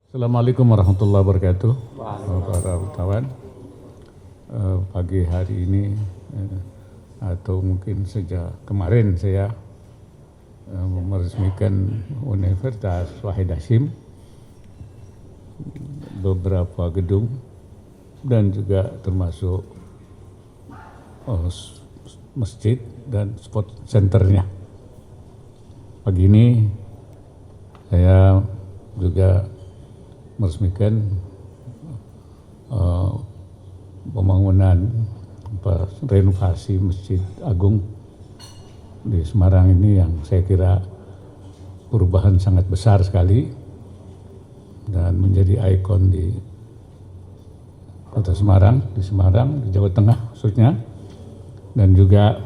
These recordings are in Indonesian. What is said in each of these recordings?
Assalamualaikum warahmatullahi wabarakatuh. Para wartawan, pagi hari ini atau mungkin sejak kemarin saya meresmikan Universitas Wahid Hasyim, beberapa gedung dan juga termasuk masjid dan sport centernya. Pagi ini saya juga meresmikan pembangunan renovasi Masjid Agung di Semarang ini yang saya kira perubahan sangat besar sekali dan menjadi ikon di kota Semarang, di Jawa Tengah khususnya, dan juga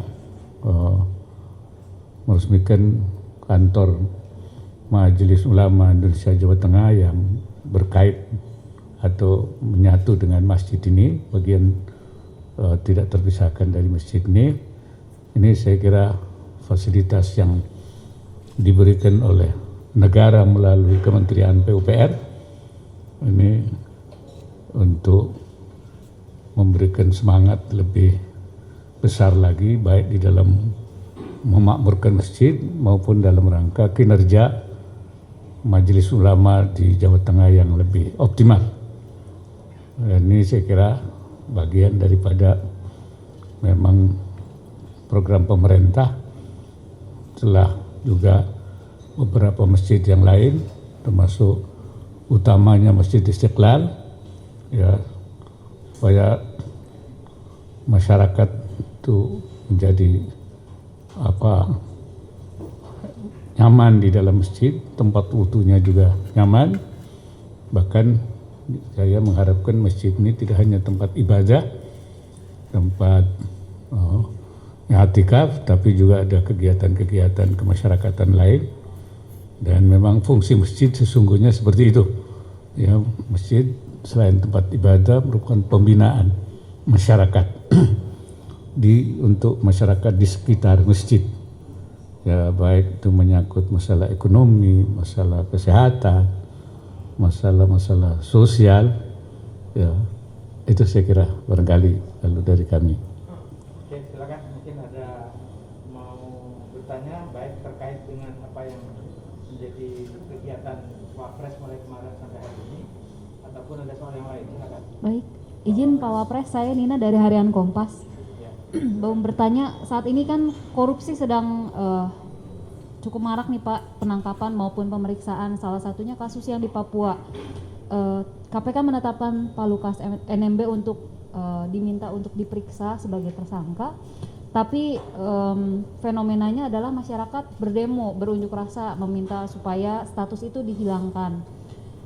meresmikan kantor Majelis Ulama Indonesia Jawa Tengah yang berkait atau menyatu dengan masjid ini, bagian tidak terpisahkan dari masjid ini. Ini saya kira fasilitas yang diberikan oleh negara melalui Kementerian PUPR ini untuk memberikan semangat lebih besar lagi, baik di dalam memakmurkan masjid maupun dalam rangka kinerja Majelis Ulama di Jawa Tengah yang lebih optimal. Dan ini saya kira bagian daripada memang program pemerintah, setelah juga beberapa masjid yang lain, termasuk utamanya Masjid Istiqlal, ya, supaya masyarakat itu menjadi nyaman di dalam masjid, tempat wudunya juga nyaman. Bahkan saya mengharapkan masjid ini tidak hanya tempat ibadah, tempat i'tikaf, tapi juga ada kegiatan-kegiatan kemasyarakatan lain. Dan memang fungsi masjid sesungguhnya seperti itu. Ya, masjid selain tempat ibadah merupakan pembinaan masyarakat untuk masyarakat di sekitar masjid. Ya, baik itu menyangkut masalah ekonomi, masalah kesehatan, masalah sosial, ya itu saya kira barangkali kalau dari kami. Oke, silakan, mungkin ada mau bertanya baik terkait dengan apa yang menjadi kegiatan Wapres mulai kemarin sampai hari ini, ataupun ada soal yang lain, silakan. Baik, izin Pak Wapres, saya Nina dari Harian Kompas. Mau bertanya, saat ini kan korupsi sedang cukup marak nih Pak, penangkapan maupun pemeriksaan, salah satunya kasus yang di Papua. KPK menetapkan Pak Lukas NMB untuk diminta untuk diperiksa sebagai tersangka, tapi fenomenanya adalah masyarakat berdemo, berunjuk rasa meminta supaya status itu dihilangkan.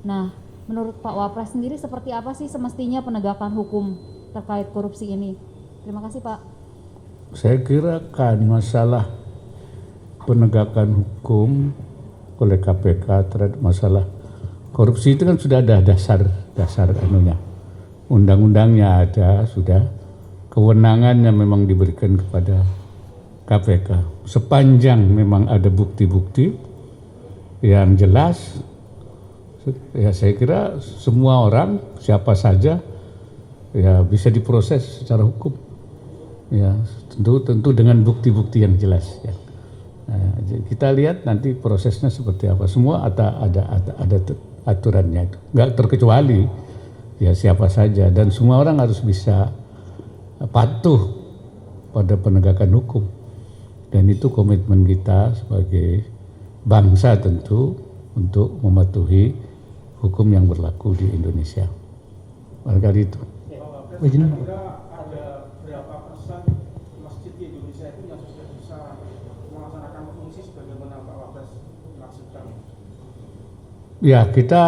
Nah, menurut Pak Wapres sendiri seperti apa sih semestinya penegakan hukum terkait korupsi ini? Terima kasih Pak. Saya kira kan masalah penegakan hukum oleh KPK terhadap masalah korupsi itu kan sudah ada dasar anunya, undang-undangnya ada, sudah kewenangannya memang diberikan kepada KPK. Sepanjang memang ada bukti-bukti yang jelas, ya saya kira semua orang, siapa saja, ya bisa diproses secara hukum. Ya, tentu dengan bukti-bukti yang jelas. Ya. Nah, kita lihat nanti prosesnya seperti apa. Semua ada aturannya itu, nggak terkecuali ya siapa saja, dan semua orang harus bisa patuh pada penegakan hukum. Dan itu komitmen kita sebagai bangsa tentu untuk mematuhi hukum yang berlaku di Indonesia. Barangkali itu. Izin. Ada berapa persen masjid di Indonesia itu yang sudah bisa melaksanakan fungsi sebagaimana Pak Wapres maksudkan? Ya, kita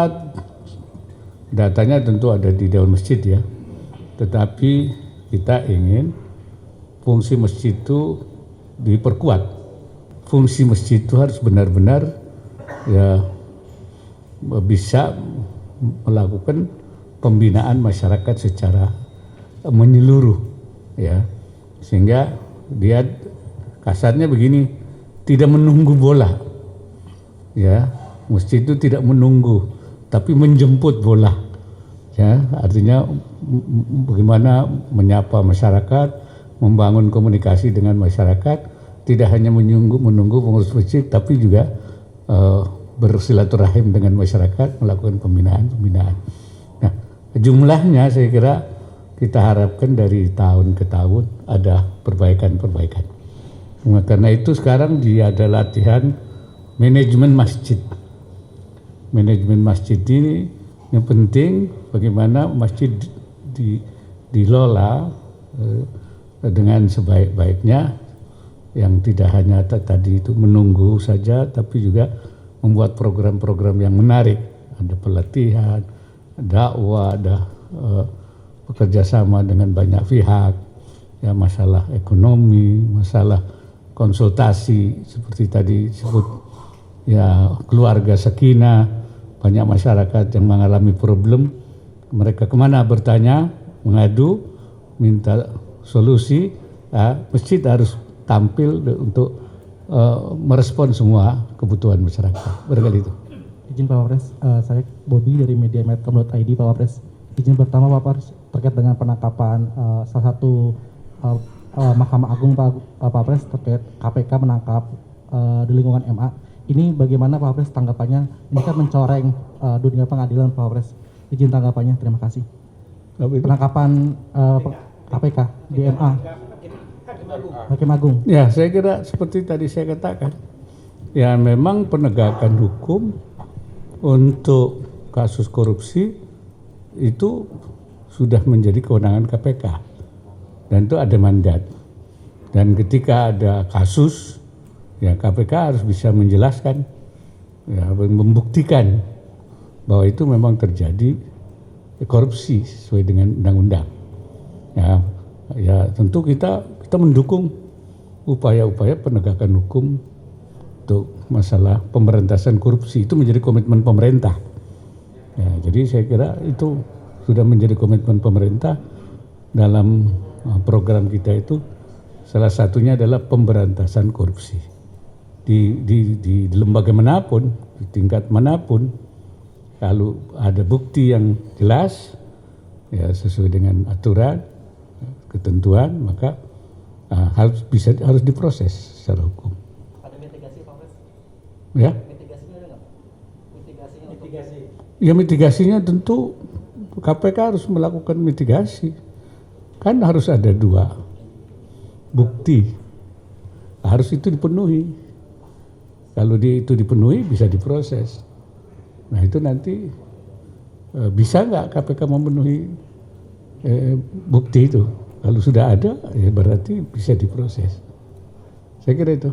datanya tentu ada di Dewan Masjid ya, tetapi kita ingin fungsi masjid itu diperkuat. Fungsi masjid itu harus benar-benar ya bisa melakukan pembinaan masyarakat secara menyeluruh, ya, sehingga dia kasarnya begini, tidak menunggu bola, ya, masjid itu tidak menunggu tapi menjemput bola. Ya, artinya bagaimana menyapa masyarakat, membangun komunikasi dengan masyarakat, tidak hanya menunggu pengurus masjid, tapi juga bersilaturahim dengan masyarakat, melakukan pembinaan. Nah, jumlahnya saya kira kita harapkan dari tahun ke tahun ada perbaikan. Karena itu sekarang dia ada latihan manajemen masjid. Manajemen masjid ini yang penting bagaimana masjid dilola dengan sebaik-baiknya, yang tidak hanya tadi itu menunggu saja, tapi juga membuat program-program yang menarik. Ada pelatihan, dakwah, ada bekerja sama dengan banyak pihak, ya masalah ekonomi, masalah konsultasi seperti tadi disebut, ya keluarga sakinah, banyak masyarakat yang mengalami problem, mereka kemana bertanya, mengadu, minta solusi, ya, masjid harus tampil untuk merespon semua kebutuhan masyarakat. Barangkali itu. Izin Pak Wapres, saya Bobby dari mediamed.com.id. Pak Wapres, izin pertama Pak Wapres terkait dengan penangkapan salah satu Mahkamah Agung Pak Wapres terkait KPK menangkap di lingkungan MA. Ini bagaimana Pak Wapres tanggapannya? Ini kan mencoreng dunia pengadilan Pak Wapres. Izin tanggapannya, terima kasih. Penangkapan KPK di MA. Hakim Agung. Ya, saya kira seperti tadi saya katakan, ya memang penegakan hukum untuk kasus korupsi itu sudah menjadi kewenangan KPK dan itu ada mandat. Dan ketika ada kasus, ya KPK harus bisa menjelaskan, ya membuktikan bahwa itu memang terjadi korupsi sesuai dengan undang-undang. Ya tentu kita mendukung upaya-upaya penegakan hukum untuk masalah pemberantasan korupsi, itu menjadi komitmen pemerintah. Ya, jadi saya kira itu sudah menjadi komitmen pemerintah dalam program kita itu, salah satunya adalah pemberantasan korupsi. Di lembaga manapun, di tingkat manapun, kalau ada bukti yang jelas, ya sesuai dengan aturan, ketentuan, maka harus diproses secara hukum. Ada mitigasi Pak Wapres? Ya. Mitigasinya ada nggak? Mitigasi. Ya mitigasinya tentu KPK harus melakukan mitigasi. Kan harus ada 2 bukti, harus itu dipenuhi. Kalau itu dipenuhi bisa diproses. Nah itu nanti bisa nggak KPK memenuhi bukti itu? Kalau sudah ada, ya berarti bisa diproses. Saya kira itu.